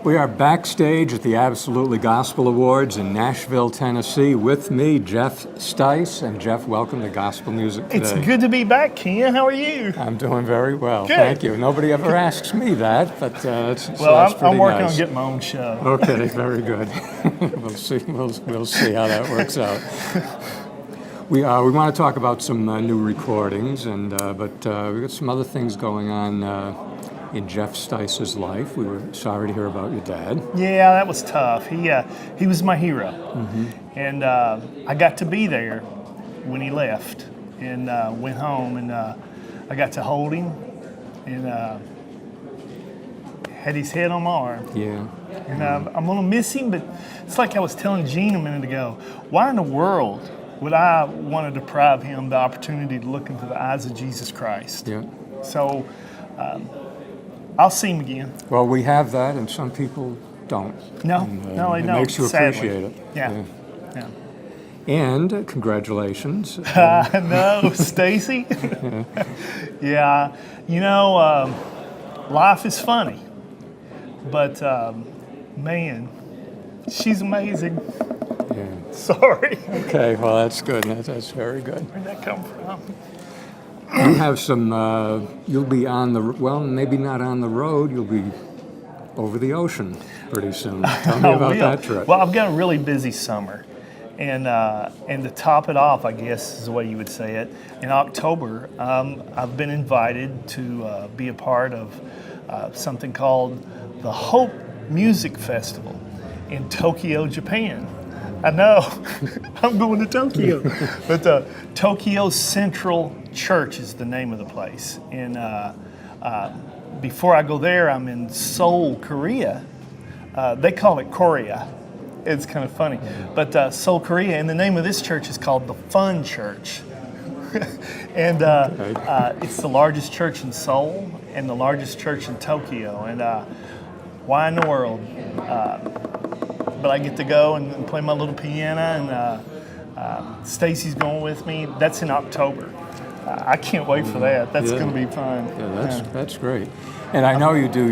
We are backstage at the Absolutely Gospel Awards in Nashville, Tennessee. With me, Jeff Stice. And Jeff, welcome to Gospel Music Today. It's good to be back, Ken. How are you? I'm doing very well. Good. Thank you. Nobody ever asks me that, but that's I'm pretty working nice. on getting my own show. Okay, very good. We'll see. We'll see how that works out. We want to talk about some new recordings, but we got some other things going on in Jeff Stice's life. We were sorry to hear about your dad. Yeah, that was tough. He was my hero, and I got to be there when he left and went home, and I got to hold him and had his head on my arm. Yeah. And I'm gonna miss him, but it's like I was telling Gene a minute ago. Why in the world would I want to deprive him the opportunity to look into the eyes of Jesus Christ? Yeah. So I'll see him again. Well, we have that, and some people don't. No, and, no, they it don't. makes you sadly. appreciate it. Yeah. And congratulations. No, Stacy. Yeah, you know, life is funny, but man, she's amazing. Yeah. Sorry. Okay, well, that's good. That's very good. Where'd that come from? You have some, you'll be on the, well, maybe not on the road, you'll be over the ocean pretty soon. Tell me about that trip. Well, I've got a really busy summer. And to top it off, I guess is the way you would say it, in October, I've been invited to be a part of something called the Hope Music Festival in Tokyo, Japan. I know, I'm going to Tokyo. But Tokyo Central Church is the name of the place. And before I go there, I'm in Seoul, Korea. They call it Korea. It's kind of funny. But Seoul, Korea, and the name of this church is called the Fun Church. And it's the largest church in Seoul and the largest church in Tokyo. And why in the world? But I get to go and play my little piano, and Stacy's going with me. That's in October. I can't wait for that. That's going to be fun. Yeah, that's great. And I know you do.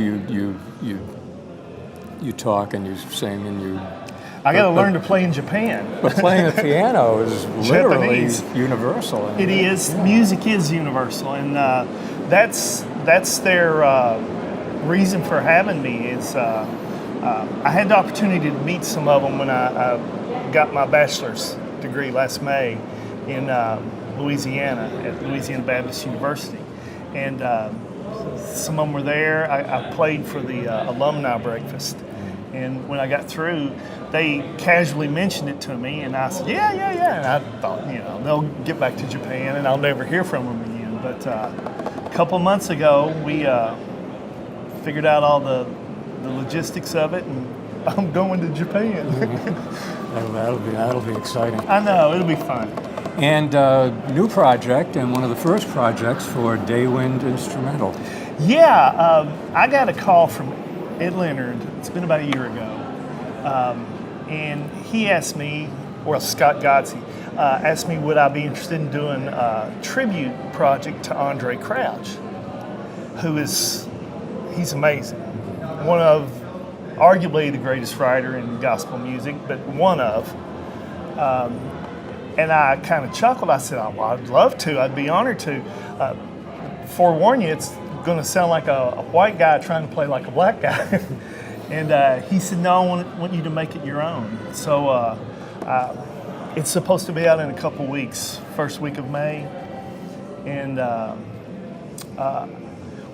You talk and you sing and you. I got to learn to play in Japan. But playing the piano is literally Japanese. Universal. It is. Music is universal, and that's their reason for having me. Is I had the opportunity to meet some of them when I got my bachelor's degree last May in Louisiana at Louisiana Baptist University, and some of them were there. I played for the alumni breakfast, and when I got through, they casually mentioned it to me, and I said, yeah. And I thought, they'll get back to Japan, and I'll never hear from them again. But a couple of months ago, we figured out all the logistics of it, and I'm going to Japan. That'll be exciting. I know, it'll be fun. And new project, and one of the first projects for Daywind Instrumental. Yeah, I got a call from Ed Leonard. It's been about a year ago, and he asked me, or Scott Godsey, asked me would I be interested in doing a tribute project to Andre Crouch, he's amazing. One of, arguably the greatest writer in gospel music, but one of. And I kind of chuckled. I said, well, I'd love to. I'd be honored to. Forewarn you, it's going to sound like a white guy trying to play like a black guy. And he said, no, I want you to make it your own. So it's supposed to be out in a couple weeks, first week of May. And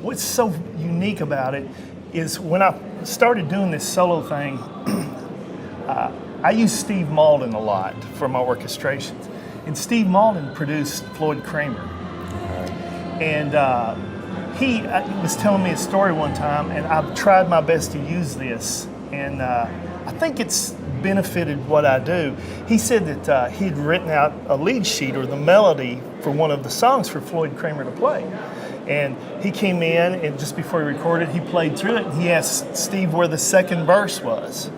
what's so unique about it is when I started doing this solo thing, I use Steve Malden a lot for my orchestrations. And Steve Malden produced Floyd Kramer. And he was telling me a story one time, and I've tried my best to use this. And I think it's benefited what I do. He said that he'd written out a lead sheet or the melody for one of the songs for Floyd Kramer to play. And he came in, and just before he recorded, he played through it, and he asked Steve where the second verse was.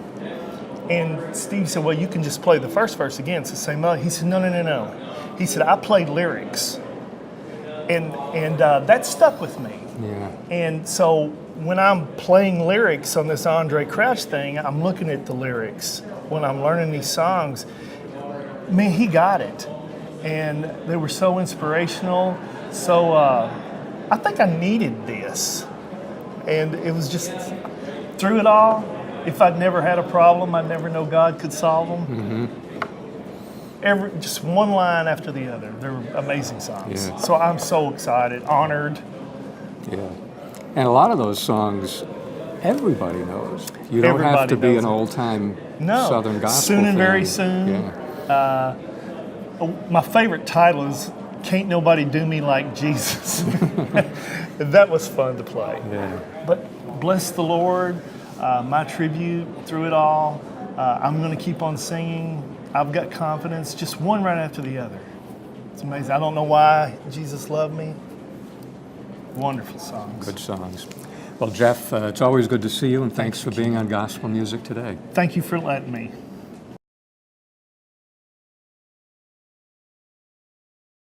And Steve said, well, you can just play the first verse again. It's the same melody. He said, no. He said, I played lyrics. And that stuck with me. Yeah. And so when I'm playing lyrics on this Andre Crouch thing, I'm looking at the lyrics when I'm learning these songs. Man, he got it. And they were so inspirational. So I think I needed this. And it was just, through it all, if I'd never had a problem, I'd never know God could solve them. Just one line after the other. They're amazing songs. Yeah. So I'm so excited, honored. Yeah. And a lot of those songs, everybody knows. You don't have Everybody to be knows an it. old-time No. Southern gospel Soon and fan. very soon. Yeah. My favorite title is Can't Nobody Do Me Like Jesus. That was fun to play. Yeah. But bless the Lord, my tribute through it all. I'm going to keep on singing. I've got confidence, just one right after the other. It's amazing. I don't know why Jesus loved me. Wonderful songs. Good songs. Well, Jeff, it's always good to see you, and thanks for being on Gospel Music Today. Thank you for letting me.